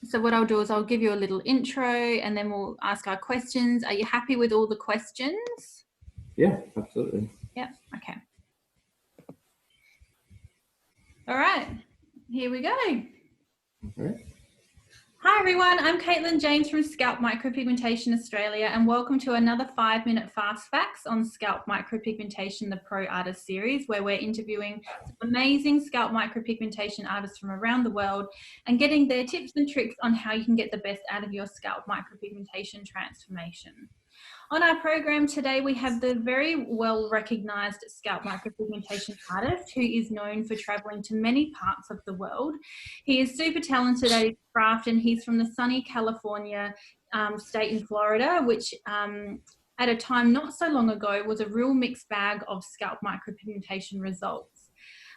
So what I'll do is I'll give you a little intro and then we'll ask our questions. Are you happy with all the questions? Yeah, absolutely. Yep, okay. All right, here we go. All right. Hi everyone, I'm Caitlin James from Scalp Micropigmentation Australia, and welcome to another 5-minute fast facts on Scalp Micropigmentation, the Pro Artist series, where we're interviewing some amazing scalp micropigmentation artists from around the world and getting their tips and tricks on how you can get the best out of your scalp micropigmentation transformation. On our program today, we have the very well recognised scalp micropigmentation artist who is known for travelling to many parts of the world. He is super talented at his craft, and he's from the sunny California state in Florida, which at a time not so long ago was a real mixed bag of scalp micropigmentation results.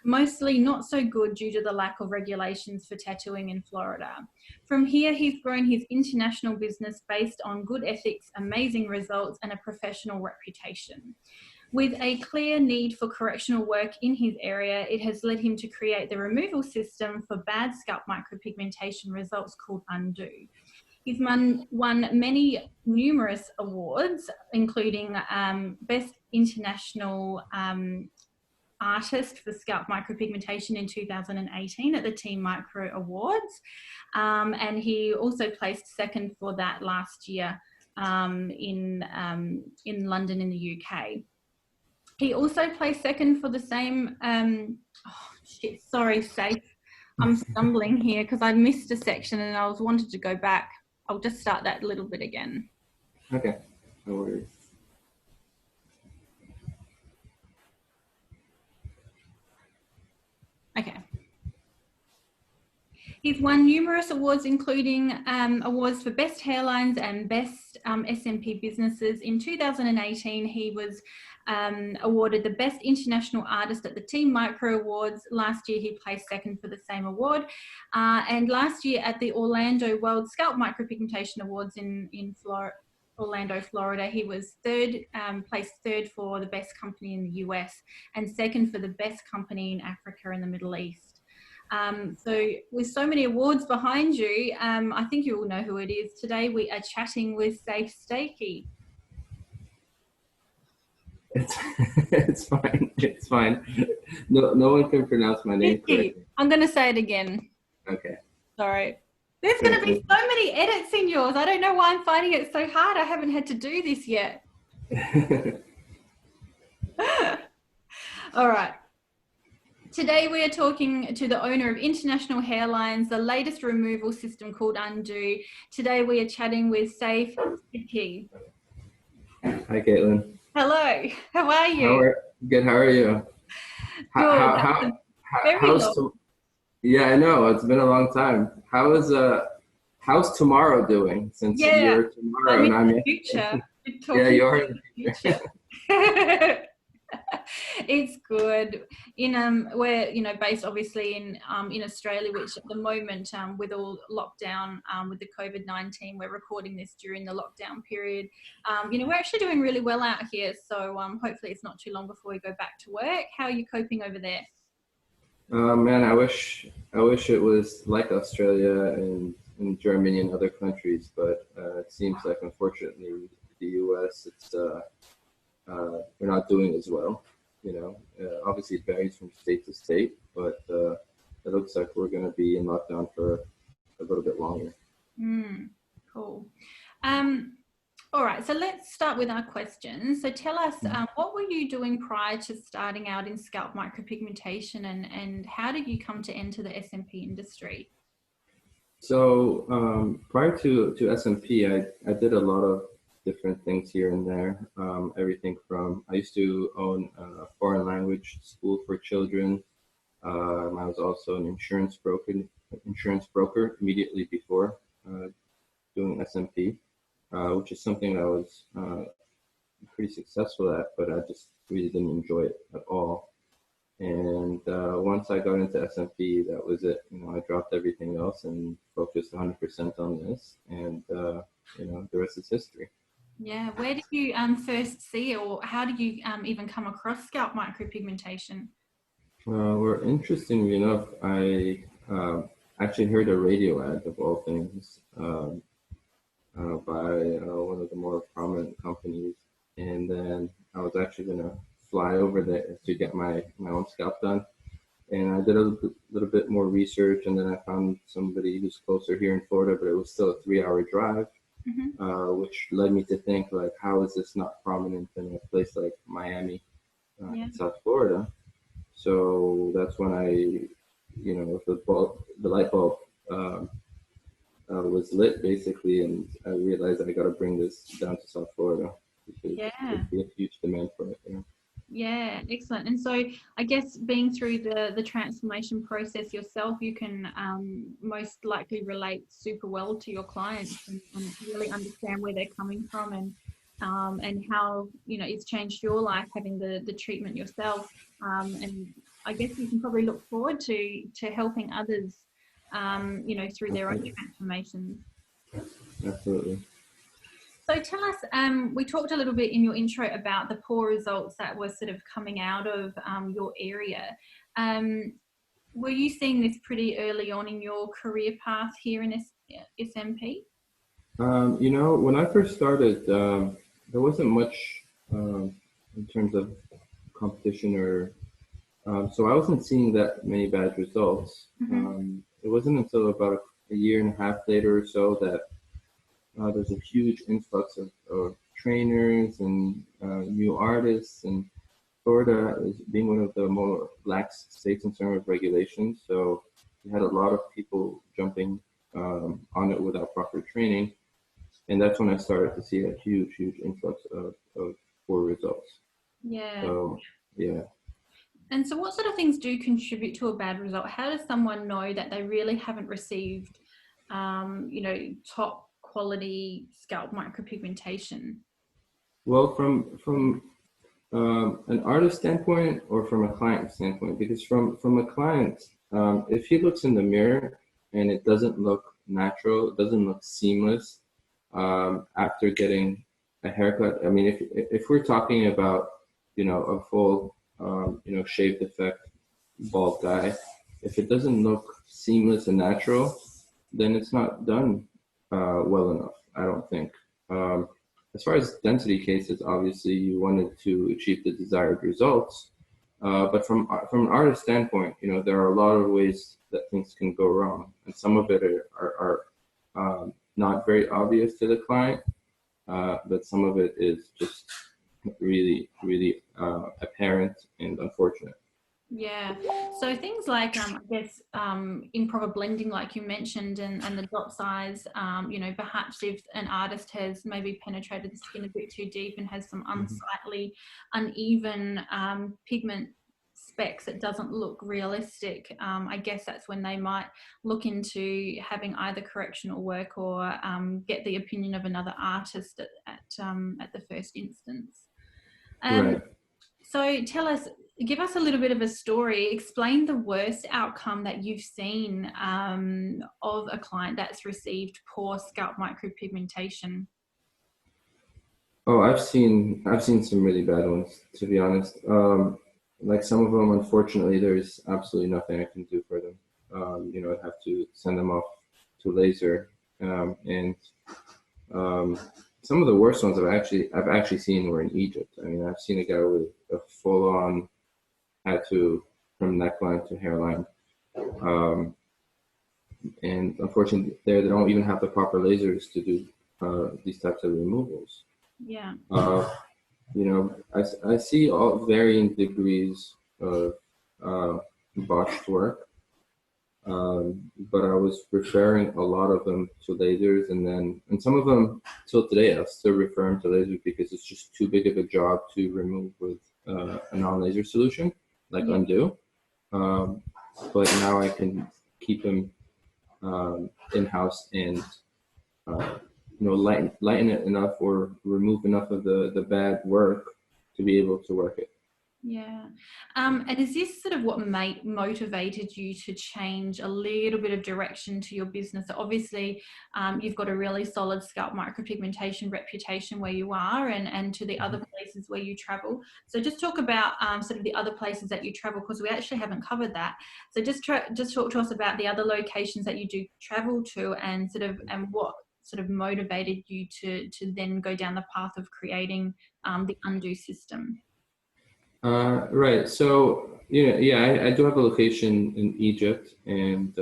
Mostly not so good due to the lack of regulations for tattooing in Florida. From here, he's grown his international business based on good ethics, amazing results, and a professional reputation. With a clear need for correctional work in his area, it has led him to create the removal system for bad scalp micropigmentation results called Undo. He's won many numerous awards, including Best International Artist for Scalp Micropigmentation in 2018 at the Team Micro Awards, and he also placed second for that last year in London in the UK. He also placed second for the same, sorry Seif, I'm stumbling here because I missed a section and I wanted to go back. I'll just start that a little bit again. Okay, no worries. Okay. He's won numerous awards, including awards for Best Hairlines and Best SMP Businesses. In 2018, he was awarded the Best International Artist at the Team Micro Awards. Last year, he placed second for the same award. And last year at the Orlando World Scalp Micropigmentation Awards in Orlando, Florida, he was placed third for the best company in the US and second for the best company in Africa and the Middle East. So with so many awards behind you, I think you all know who it is. Today we are chatting with Seif Sidky. It's fine. It's fine. No one can pronounce my name correctly. I'm going to say it again. Okay. Sorry. There's going to be so many edits in yours. I don't know why I'm finding it so hard. I haven't had to do this yet. All right. Today we are talking to the owner of International Hairlines, the latest removal system called Undo. Today we are chatting with Seif Sidky. Hi, Caitlin. Hello. How are you? Good. How are you? Good. Yeah, I know. It's been a long time. How's tomorrow doing? Since you're tomorrow and I'm in the future. Yeah, you're in the future. It's good. We're based obviously in Australia, which at the moment with all lockdown with the COVID-19, we're recording this during the lockdown period. We're actually doing really well out here, so hopefully it's not too long before we go back to work. How are you coping over there? Man, I wish it was like Australia and Germany and other countries, but it seems like unfortunately the US we're not doing as well. Obviously it varies from state to state, but it looks like we're going to be in lockdown for a little bit longer. Cool. All right, so let's start with our questions. So tell us, what were you doing prior to starting out in scalp micropigmentation, and how did you come to enter the SMP industry? So prior to SMP, I did a lot of different things here and there. Everything from, I used to own a foreign language school for children. I was also an insurance broker immediately before doing SMP, which is something I was pretty successful at, but I just really didn't enjoy it at all. And once I got into SMP, that was it. I dropped everything else and focused 100% on this, and the rest is history. Yeah, where did you first see it, or how did you even come across scalp micropigmentation? Well, interestingly enough, I actually heard a radio ad of all things by one of the more prominent companies, and then I was actually gonna fly over there to get my own scalp done. And I did a little bit more research, and then I found somebody who's closer here in Florida, but it was still a 3-hour drive, which led me to think, like, how is this not prominent in a place like Miami, in South Florida? So that's when the light bulb was lit, basically, and I realized I got to bring this down to South Florida because there'd be a huge demand for it. Yeah, excellent. And so I guess being through the transformation process yourself, you can most likely relate super well to your clients and really understand where they're coming from and how, you know, it's changed your life having the treatment yourself. And I guess you can probably look forward to helping others, you know, through their own transformations. Absolutely. So tell us, we talked a little bit in your intro about the poor results that were sort of coming out of your area. Were you seeing this pretty early on in your career path here in SMP? You know, when I first started, there wasn't much in terms of competition so I wasn't seeing that many bad results. It wasn't until about a year and a half later or so that there's a huge influx of trainers and new artists, and Florida is being one of the more lax states in terms of regulations. So we had a lot of people jumping on it without proper training, and that's when I started to see a huge influx of poor results. Yeah. So yeah. And so what sort of things do contribute to a bad result? How does someone know that they really haven't received, you know, top quality scalp micropigmentation? Well, from an artist standpoint or from a client standpoint, because from a client, if he looks in the mirror and it doesn't look natural, it doesn't look seamless after getting a haircut. I mean, if we're talking about, you know, a full shaved effect bald guy, if it doesn't look seamless and natural, then it's not done well enough, I don't think. As far as density cases, obviously you wanted to achieve the desired results, but from an artist standpoint, you know, there are a lot of ways that things can go wrong, and some of it are not very obvious to the client, but some of it is just really apparent and unfortunate. Yeah, so things like I guess improper blending, like you mentioned, and the dot size. You know, perhaps if an artist has maybe penetrated the skin a bit too deep and has some unsightly, uneven pigment specs, it doesn't look realistic. I guess that's when they might look into having either correctional work or get the opinion of another artist at the first instance. Right. So give us a little bit of a story. Explain the worst outcome that you've seen of a client that's received poor scalp micropigmentation. Oh, I've seen some really bad ones, to be honest. Like some of them, unfortunately, there's absolutely nothing I can do for them. You know, I'd have to send them off to laser, and some of the worst ones I've actually seen were in Egypt. I mean, I've seen a guy with a full-on tattoo from neckline to hairline, and unfortunately, they don't even have the proper lasers to do these types of removals. Yeah. You know, I see all varying degrees of botched work, but I was referring a lot of them to lasers, and some of them till today I still refer them to lasers because it's just too big of a job to remove with a non-laser solution like Undo. But now I can keep them in-house and lighten it enough or remove enough of the bad work to be able to work it. Yeah. And is this sort of what motivated you to change a little bit of direction to your business? So obviously, you've got a really solid scalp micropigmentation reputation where you are, and to the other places where you travel. So just talk about sort of the other places that you travel, because we actually haven't covered that. So just talk to us about the other locations that you do travel to, and what sort of motivated you to then go down the path of creating the Undo system. Right. So, yeah, I do have a location in Egypt, and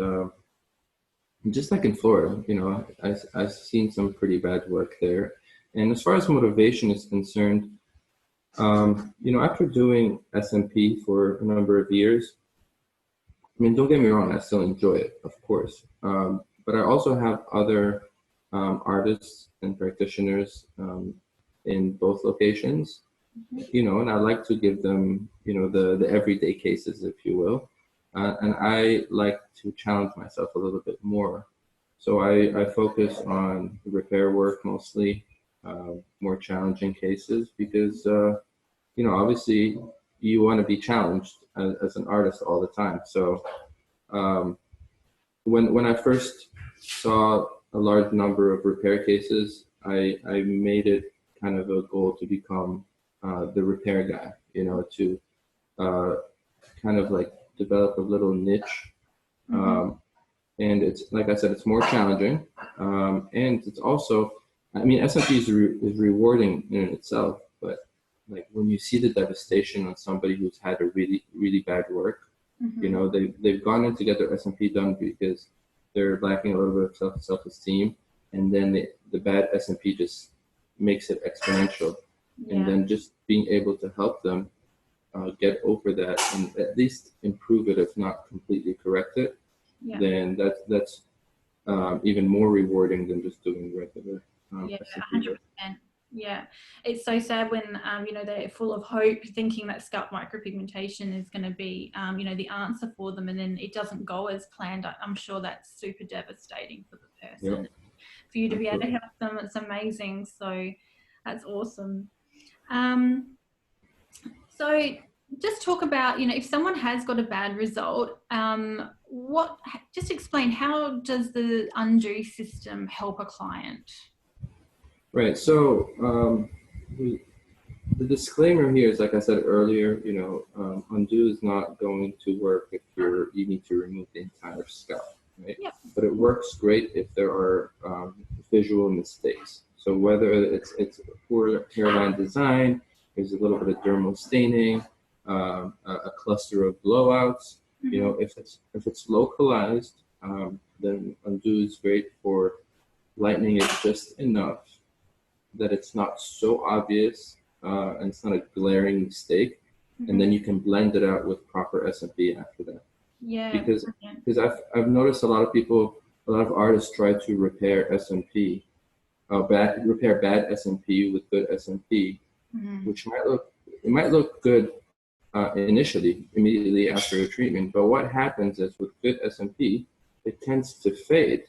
just like in Florida, I've seen some pretty bad work there. And as far as motivation is concerned, after doing SMP for a number of years, I mean, don't get me wrong, I still enjoy it, of course. But I also have other artists and practitioners in both locations, and I like to give them, the everyday cases, if you will. And I like to challenge myself a little bit more. So I focus on repair work mostly, more challenging cases, because, obviously you want to be challenged as an artist all the time. So um, when I first saw a large number of repair cases, I made it kind of a goal to become the repair guy, to uh, kind of like develop a little niche. Um, and it's, like I said, it's more challenging. And it's also, I mean, SMP is rewarding in itself, but like when you see the devastation on somebody who's had a really, really bad work, they've gone in to get their SMP done because they're lacking a little bit of self-esteem, and then the bad SMP just makes it exponential. And then just being able to help them get over that and at least improve it, if not completely correct it, then that's even more rewarding than just doing regular SMP work. 100%. Yeah, it's so sad when they're full of hope, thinking that scalp micropigmentation is going to be the answer for them, and then it doesn't go as planned. I'm sure that's super devastating for the person. Yep. For you to be able to help them, it's amazing. So that's awesome. Um, so just talk about, if someone has got a bad result, just explain, how does the Undo system help a client? Right. So the disclaimer here is, like I said earlier, undo is not going to work if you need to remove the entire scalp, right? Yep. But it works great if there are visual mistakes. So whether it's poor hairline design, there's a little bit of dermal staining, a cluster of blowouts. If it's localized, then undo is great for lightening it just enough that it's not so obvious and it's not a glaring mistake, and then you can blend it out with proper SMP after that. Yeah. Because I've noticed a lot of artists try to repair SMP, repair bad SMP with good SMP, which might look good initially, immediately after a treatment, but what happens is with good SMP, it tends to fade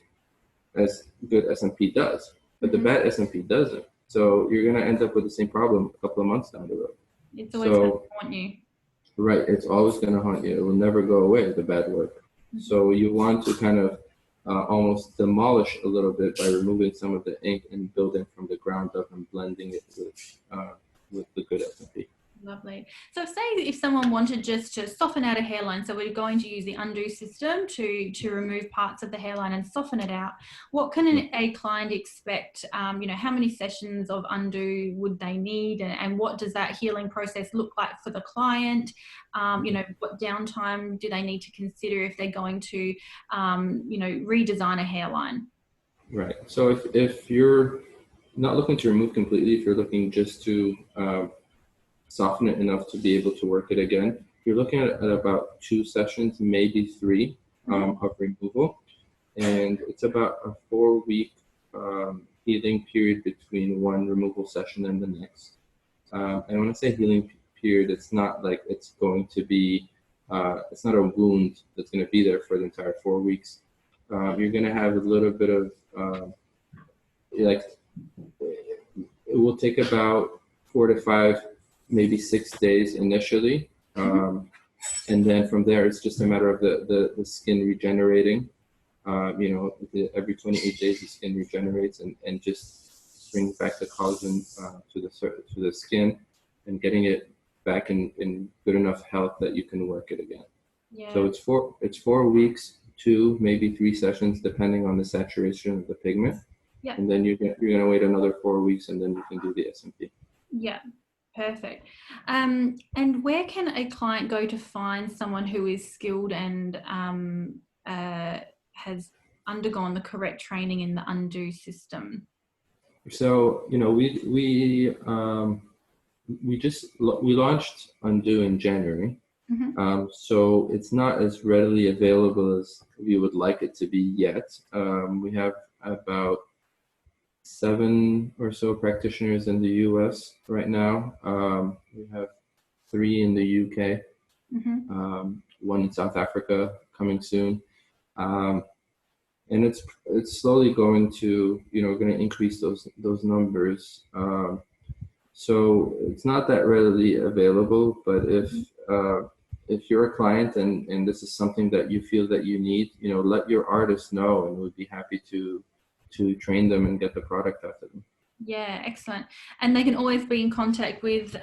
as good SMP does, but the bad SMP doesn't. So you're going to end up with the same problem a couple of months down the road. It's always going to haunt you. Right, it's always going to haunt you. It will never go away, the bad work. So you want to kind of almost demolish a little bit by removing some of the ink and building from the ground up and blending it with the good SMP. Lovely. So say if someone wanted just to soften out a hairline, so we're going to use the Undo system to remove parts of the hairline and soften it out, what can a client expect? How many sessions of Undo would they need, and what does that healing process look like for the client? What downtime do they need to consider if they're going to redesign a hairline? Right. So if you're not looking to remove completely, if you're looking just to soften it enough to be able to work it again, you're looking at about 2 sessions, maybe 3 of removal. And it's about a 4-week healing period between one removal session and the next. And when I say healing period, it's not like it's going to be, it's not a wound that's going to be there for the entire 4 weeks. You're going to have a little bit of, it will take about 4 to 5 maybe 6 days initially. And then from there, it's just a matter of the skin regenerating. Every 28 days, the skin regenerates and just brings back the collagen to the skin and getting it back in good enough health that you can work it again. Yeah. So it's 4 weeks, 2, maybe 3 sessions, depending on the saturation of the pigment. Yeah. And then you're gonna wait another 4 weeks, and then you can do the SMP. Yeah. Perfect. And where can a client go to find someone who is skilled and has undergone the correct training in the Undo system? So we launched Undo in January. So it's not as readily available as we would like it to be yet. We have about 7 or so practitioners in the US right now. We have 3 in the UK, 1 in South Africa coming soon. And it's slowly going to increase those numbers. So it's not that readily available, but if you're a client and this is something that you feel that you need, let your artist know, and we'd be happy to train them and get the product out to them. Yeah, excellent. And they can always be in contact with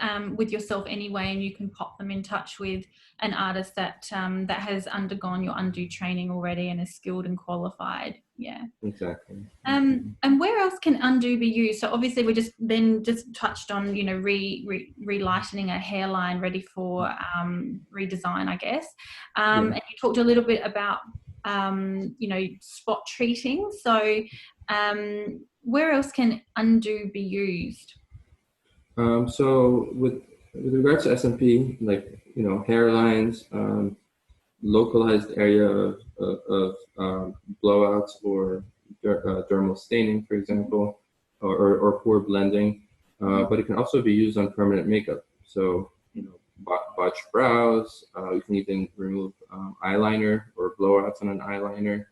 yourself anyway, and you can pop them in touch with an artist that that has undergone your Undo training already and is skilled and qualified. Yeah. Exactly. And where else can Undo be used? So obviously we just touched on relighting a hairline ready for redesign, I guess. And you talked a little bit about spot treating. So where else can Undo be used? So with regards to SMP, like hairlines, localized area of blowouts or dermal staining, for example, or poor blending. But it can also be used on permanent makeup. So botched brows. You can even remove eyeliner or blowouts on an eyeliner.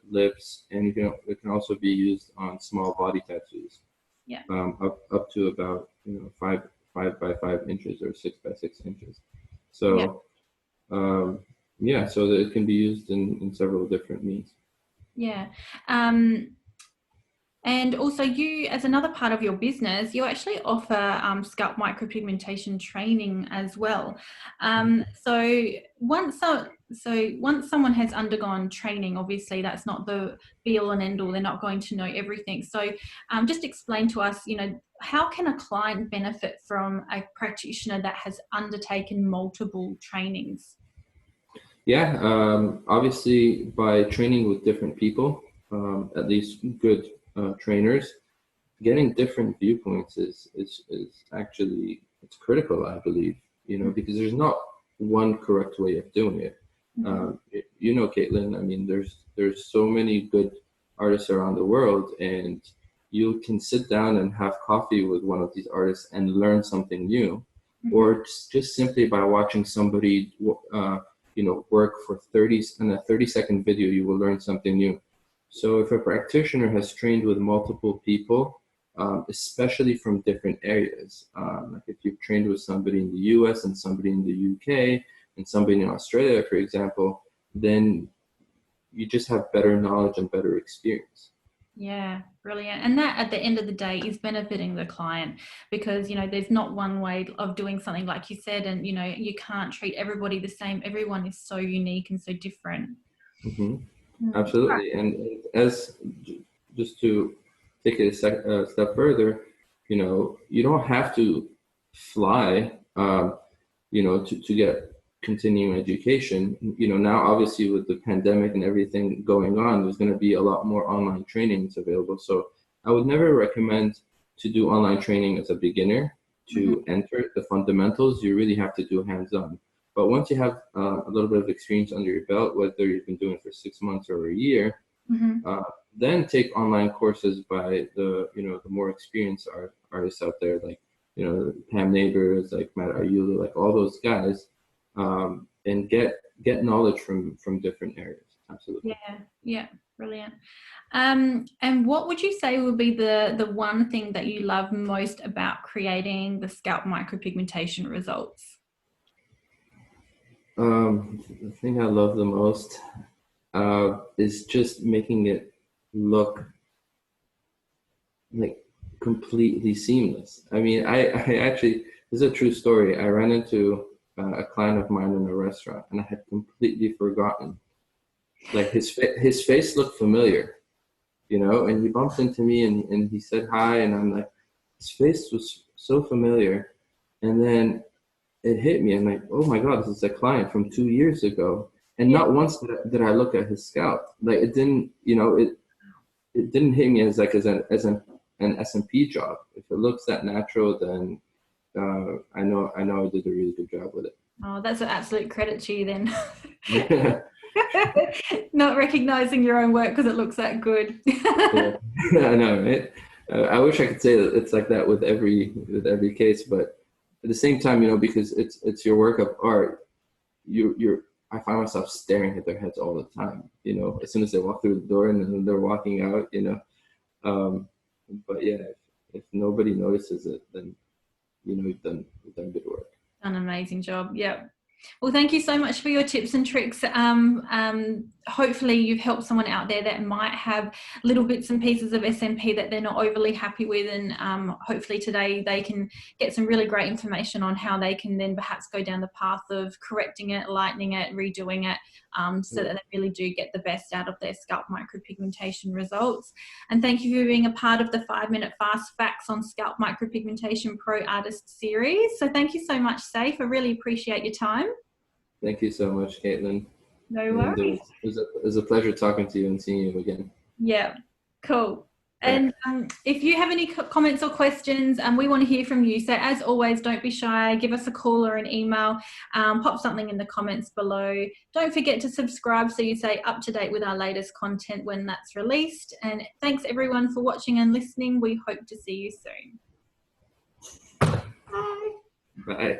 Lips, and it can also be used on small body tattoos. Yeah. Up to about 5 by 5 inches or 6 by 6 inches. So so that it can be used in several different means. Yeah. And also you, as another part of your business, you actually offer scalp micropigmentation training as well. So once someone has undergone training, obviously that's not the be all and end all. They're not going to know everything. So just explain to us, how can a client benefit from a practitioner that has undertaken multiple trainings? Yeah, obviously by training with different people, at least good trainers, getting different viewpoints is actually it's critical, I believe. Because there's not one correct way of doing it. Caitlin, I mean, there's so many good artists around the world, and you can sit down and have coffee with one of these artists and learn something new, or just simply by watching somebody work for 30-second video, you will learn something new. So if a practitioner has trained with multiple people, especially from different areas, like if you've trained with somebody in the US and somebody in the UK and somebody in Australia, for example, then you just have better knowledge and better experience. Yeah, brilliant. And that at the end of the day is benefiting the client, because there's not one way of doing something, like you said, and you can't treat everybody the same. Everyone is so unique and so different. Absolutely. And as just to take it a step further, you don't have to fly to get continuing education. Now obviously with the pandemic and everything going on, there's going to be a lot more online trainings available. So I would never recommend to do online training as a beginner. To enter the fundamentals, you really have to do hands-on. But once you have a little bit of experience under your belt, whether you've been doing it for 6 months or a year, then take online courses by the more experienced artists out there, like Pam Neighbors, like Matt Ayula, like all those guys. And get knowledge from different areas. Absolutely. Yeah, Brilliant. And what would you say would be the one thing that you love most about creating the scalp micropigmentation results? The thing I love the most is just making it look like completely seamless. I mean, I actually, this is a true story. I ran into a client of mine in a restaurant, and I had completely forgotten. Like his face looked familiar, you know, and he bumped into me and he said hi, and I'm like, his face was so familiar, and then it hit me. I'm like, oh my God, this is a client from 2 years ago. And Yeah. not once did I look at his scalp. Like it didn't, you know, it didn't hit me as like an SMP job. If it looks that natural, then I know I did a really good job with Oh, that's an absolute credit to you then. it. Not recognizing your own work because it looks that good. Yeah, I know, right? I wish I could say that it's like that with every case, but at the same time, you know, because it's your work of art, you're I find myself staring at their heads all the time, you know, as soon as they walk through the door and then they're walking out, you know. But yeah, if nobody notices it, then you know you've done good work. An amazing job. Yeah. Well, thank you so much for your tips and tricks. Hopefully you've helped someone out there that might have little bits and pieces of SMP that they're not overly happy with, and hopefully today they can get some really great information on how they can then perhaps go down the path of correcting it, lightening it, redoing it, so that they really do get the best out of their scalp micropigmentation results. And thank you for being a part of the 5-minute fast facts on Scalp Micropigmentation Pro Artist series. So thank you so much, Seif. I really appreciate your time. Thank you so much, Caitlin. No And worries. it was a pleasure talking to you and seeing you again. Yeah, cool. All right. And if you have any comments or questions, we want to hear from you. So as always, don't be shy. Give us a call or an email. Pop something in the comments below. Don't forget to subscribe so you stay up to date with our latest content when that's released. And thanks everyone for watching and listening. We hope to see you soon. Bye. Bye.